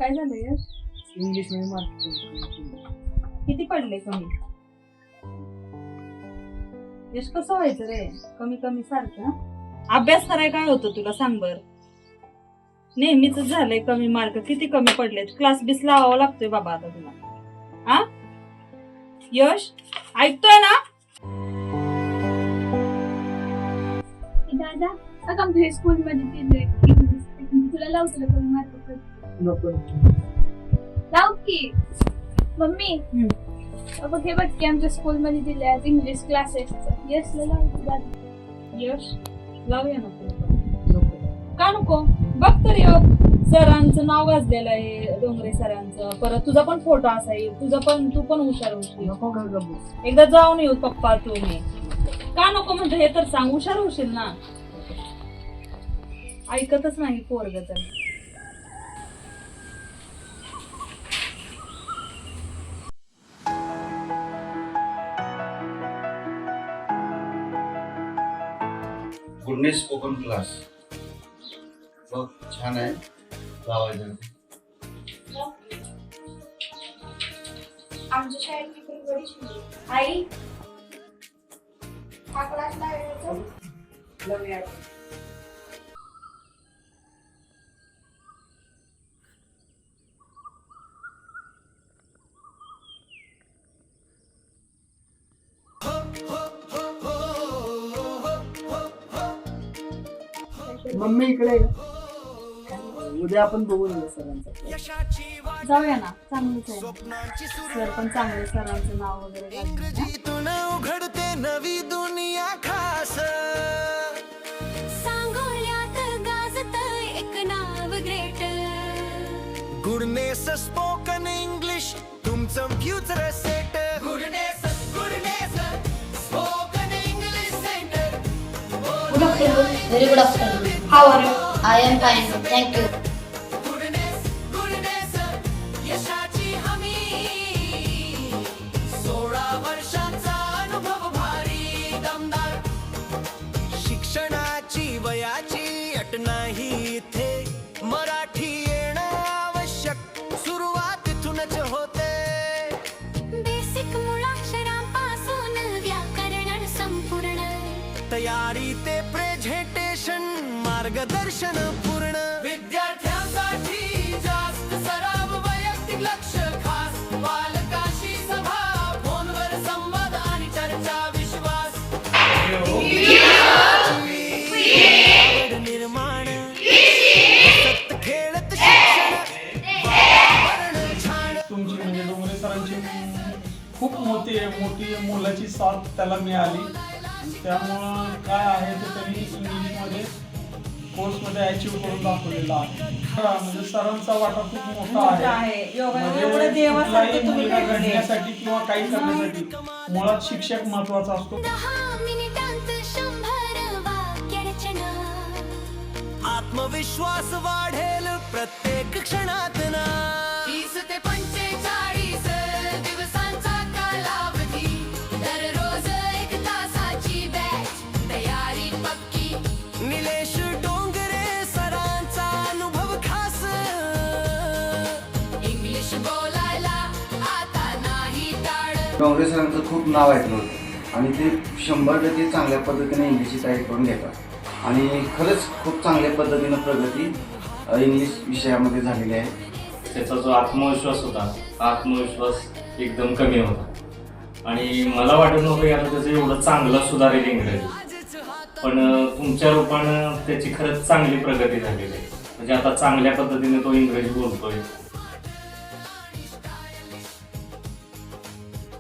काय झालं यश? इंग्लिश मध्ये मार्क किती पडले कमी? यश कसं व्हायचं रे? कमी कमी सारखं. अभ्यास कराय काय होतं तुला सांग बर? नेहमीच झालंय कमी मार्क. किती कमी पडलेत? क्लास बीस लावावा लागतोय बाबा आता तुला. हा यश, ऐकतोय ना? दादा आता आमच्या स्कूल मध्ये इंग्लिश तुला लावतो कमी मार्क नको. लाव की मम्मी. बघ हे बघ की आमच्या स्कूल मध्ये दिले आज इंग्लिश क्लासेसचं. यशला लावतो दादा. यश लावूया ना तुला. का नको? बघ तर सरांचं नाव गाजलेलं आहे, डोंगरे सरांचं. परत तुझा पण फोटो असाईल, तू पण हुशार होशील. नको का गप्पू? एकदा जाऊन येऊ पप्पा तुम्ही. का नको म्हणतो हे तर सांग. हुशार होशील ना. ऐकतच नाही पोरग तर. गुडनेस स्पोकन क्लास बघ, छान आहे. लावायचं. आमच्या शाळेत पण बरी शिकली. आई हा क्लास लावायचा. मम्मी इकडे आहे. उद्या आपण बघून येऊ सरांचा. जाऊया ना, चांगलीच आहे. सर पण चांगले, सरांचं नाव वगैरे इंग्रजीतून उघडते नवी दुनिया खास. सांगोल्यात गाजत एक नाव ग्रेट. गुडनेस स्पोकन इंग्लिश तुमचं future set. Goodness spoken English centre. Good afternoon. Very good afternoon. How are you? I am fine. Thank you. Goodness यशाची हमी. 16 वर्षांचा अनुभव भारी दमदार. शिक्षणाची वयाची अट नाही इथे. मराठी येणं आवश्यक, सुरुवात इथूनच होते. बेसिक मुळाक्षरांपासून व्याकरण संपूर्ण. तयारी ते प्रेझेंटेशन, मार्गदर्शन पूर्ण. विद्यार्थ्यांसाठी जास्त सराव, वैयक्तिक लक्ष खास. पालकाशी सभा, फोनवर संवाद आणि चर्चा विश्वास. आवड निर्माण, सतत खेळत शिक्षण, वातावरण छान. तुमची म्हणजे डोंगरे सरांची खूप मोठी मोलाची साथ त्याला मिळाली. त्यामुळं काय आहे ते त्यांनी इंग्लिशमध्ये कोर्समध्ये अचीव्ह करून दाखवलेला आहे. म्हणजे सरांचा वाटा खूप मोठा आहे. म्हणजे कुठलाही मुलगा घडण्यासाठी किंवा काही करण्यासाठी मुळात शिक्षक महत्वाचा असतो. 10 मिनिटांत 100 वाक्यरचना. आत्मविश्वास वाढेल प्रत्येक क्षणात ना. 30 ते 45 दिवसांचा कालावधी. दररोज 1 तासाची बॅच, तयारी पक्की. निलेश डोंगरे सरांचा अनुभव खास. इंग्लिश बोलायला आता नाही टाळ. डोंगरे सरांचं खूप नाव ऐकलं होतं आणि ते 100% चांगल्या पद्धतीने इंग्लिशची तयारी करून घेतात. आणि खरंच खूप चांगल्या पद्धतीनं प्रगती इंग्लिश विषयामध्ये झालेली आहे. त्याचा जो आत्मविश्वास होता, आत्मविश्वास एकदम कमी होता आणि मला वाटत नव्हतं की आता त्याचं एवढं चांगलं सुधारेल इंग्रजी. पण तुमच्या रूपानं त्याची खरंच चांगली प्रगती झालेली आहे. म्हणजे आता चांगल्या पद्धतीने तो इंग्रजी बोलतोय.